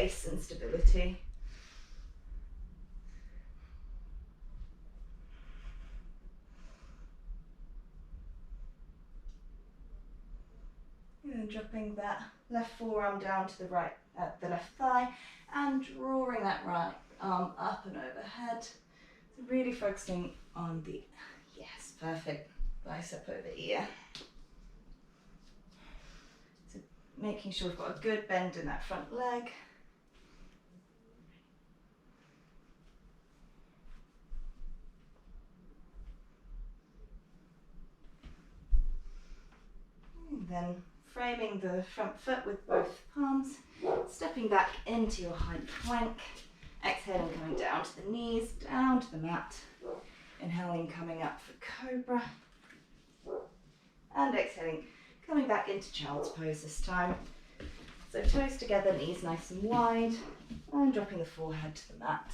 space and stability. And dropping that left forearm down to the right, the left thigh, and drawing that right arm up and overhead. So really focusing on the, yes, perfect, bicep over ear. So making sure we've got a good bend in that front leg. And then framing the front foot with both palms, stepping back into your high plank, exhaling, coming down to the knees, down to the mat, inhaling, coming up for cobra, and exhaling, coming back into child's pose this time. So toes together, knees nice and wide, and dropping the forehead to the mat.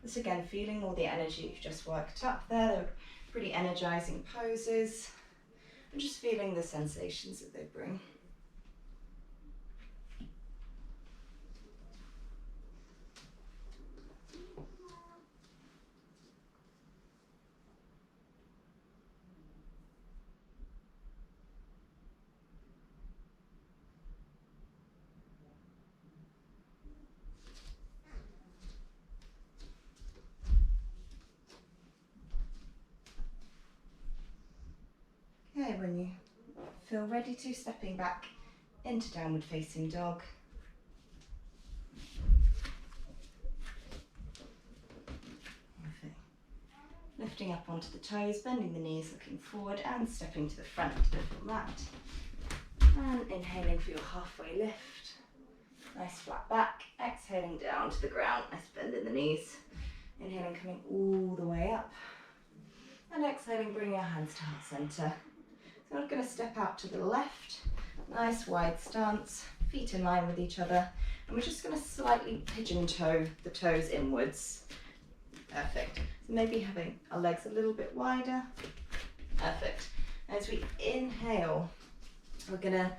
This again, feeling all the energy you've just worked up there. They're pretty energizing poses. And just feeling the sensations that they bring. Okay, when you feel ready to, stepping back into downward facing dog. Perfect. Lifting up onto the toes, bending the knees, looking forward, and stepping to the front of the little mat. And inhaling for your halfway lift. Nice flat back. Exhaling down to the ground. Nice bend in the knees. Inhaling, coming all the way up. And exhaling, bring your hands to heart center. So we're going to step out to the left, nice wide stance, feet in line with each other, and we're just going to slightly pigeon toe the toes inwards. Perfect. So maybe having our legs a little bit wider. Perfect. As we inhale, we're going to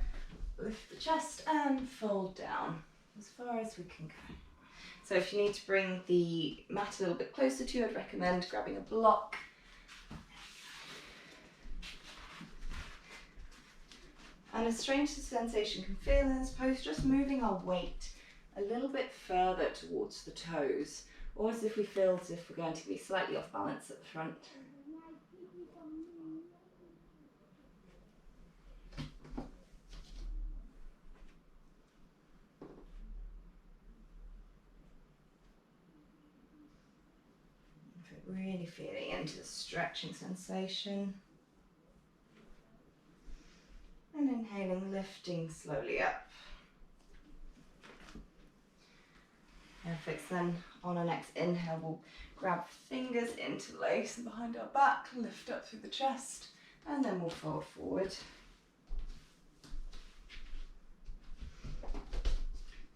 lift the chest and fold down as far as we can go. So if you need to bring the mat a little bit closer to you, I'd recommend grabbing a block. And a strange sensation can feel in this pose, just moving our weight a little bit further towards the toes, or as if we feel as if we're going to be slightly off balance at the front. Really feeling into the stretching sensation. And inhaling, lifting slowly up. Perfect. Then on our next inhale, we'll grab fingers, interlace and behind our back, lift up through the chest, and then we'll fold forward.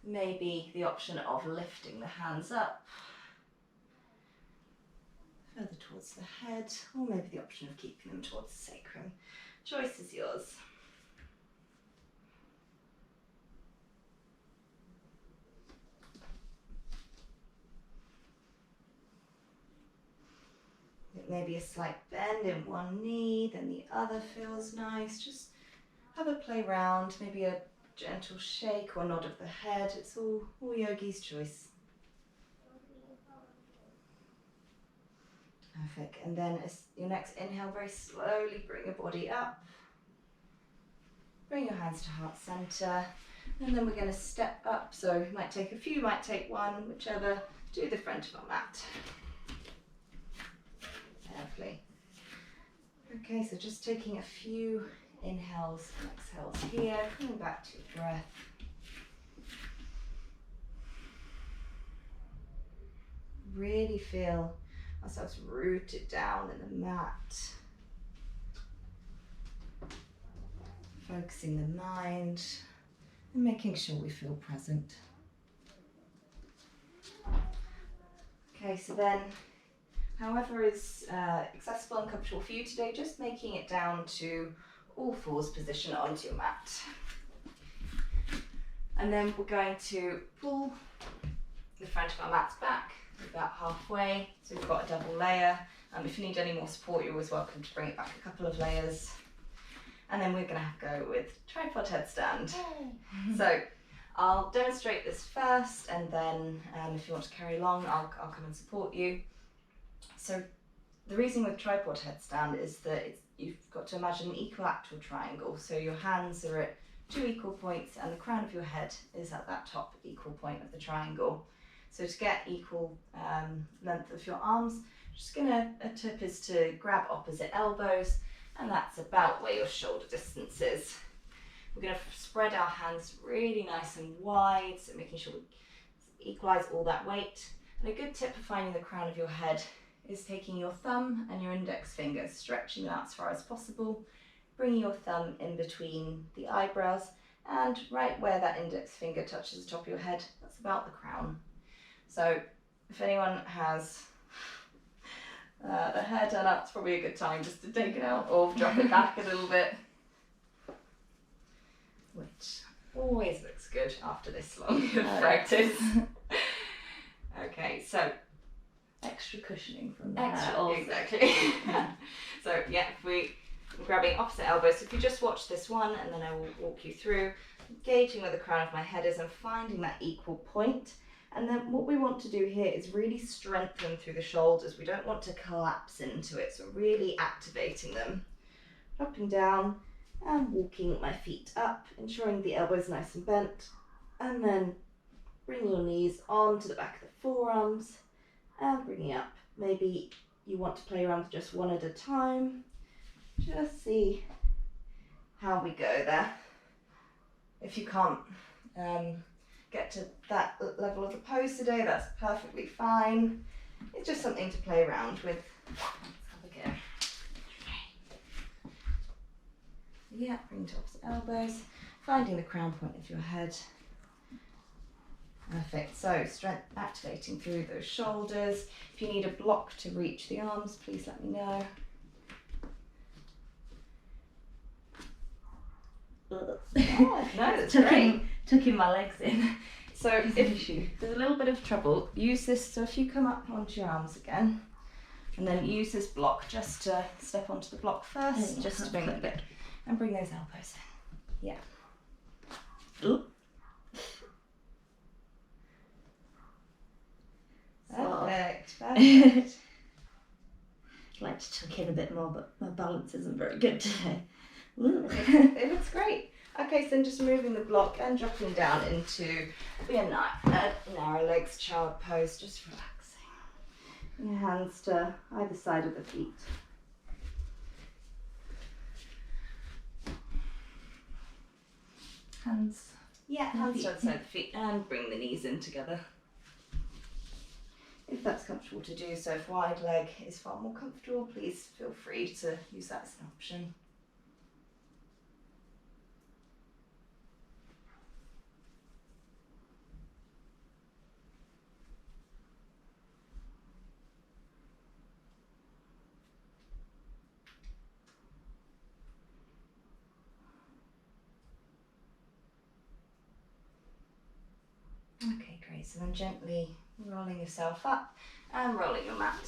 Maybe the option of lifting the hands up further towards the head, or maybe the option of keeping them towards the sacrum. Choice is yours. Maybe a slight bend in one knee, then the other feels nice. Just have a play round, maybe a gentle shake or nod of the head. It's all yogi's choice. Perfect. And then as your next inhale, very slowly bring your body up. Bring your hands to heart center. And then we're going to step up. So you might take a few, might take one, whichever, to the front of our mat. Lovely. Okay, so just taking a few inhales and exhales here, coming back to your breath. Really feel ourselves rooted down in the mat. Focusing the mind and making sure we feel present. Okay, so then however is accessible and comfortable for you today, just making it down to all fours position onto your mat. And then we're going to pull the front of our mats back about halfway, so we've got a double layer. If you need any more support, you're always welcome to bring it back a couple of layers. And then we're going to have to go with tripod headstand. So I'll demonstrate this first, and then if you want to carry along, I'll come and support you. So the reason with tripod headstand is that you've got to imagine an equilateral triangle. So your hands are at 2 equal points and the crown of your head is at that top equal point of the triangle. So to get equal length of your arms, a tip is to grab opposite elbows, and that's about where your shoulder distance is. We're going to spread our hands really nice and wide, so making sure we equalise all that weight. And a good tip for finding the crown of your head is taking your thumb and your index finger, stretching them out as far as possible, bringing your thumb in between the eyebrows, and right where that index finger touches the top of your head, that's about the crown. So if anyone has their hair done up, it's probably a good time just to take it out or drop it back a little bit, which always looks good after this long of practice. Okay, so extra cushioning from the hair also. Exactly. So yeah, we're grabbing opposite elbows. So if you just watch this one, and then I will walk you through, gauging where the crown of my head is and finding that equal point. And then what we want to do here is really strengthen through the shoulders. We don't want to collapse into it, so really activating them. Dropping down and walking my feet up, ensuring the elbows are nice and bent, and then bring your knees onto the back of the forearms and bringing up. Maybe you want to play around with just one at a time. Just see how we go there. If you can't get to that level of the pose today, that's perfectly fine. It's just something to play around with. Let's have a go. Yeah, bring to opposite elbows, finding the crown point of your head. Perfect. So strength activating through those shoulders. If you need a block to reach the arms, please let me know. Oh, no, that's great. Tucking my legs in. So if there's a little bit of trouble, use this. So if you come up onto your arms again, and then use this block just to step onto the block first, just to bring it a bit, and bring those elbows in. Yeah. Ooh. Perfect. Perfect. I'd like to tuck in a bit more, but my balance isn't very good today. It looks great. Okay, so then just moving the block and dropping down into a narrow legs child pose, just relaxing. Your hands to either side of the feet. Hands. Yeah, hands to either side of the feet, and bring the knees in together. If that's comfortable to do so, if wide leg is far more comfortable, please feel free to use that as an option. Okay, great. So then gently rolling yourself up and rolling your mat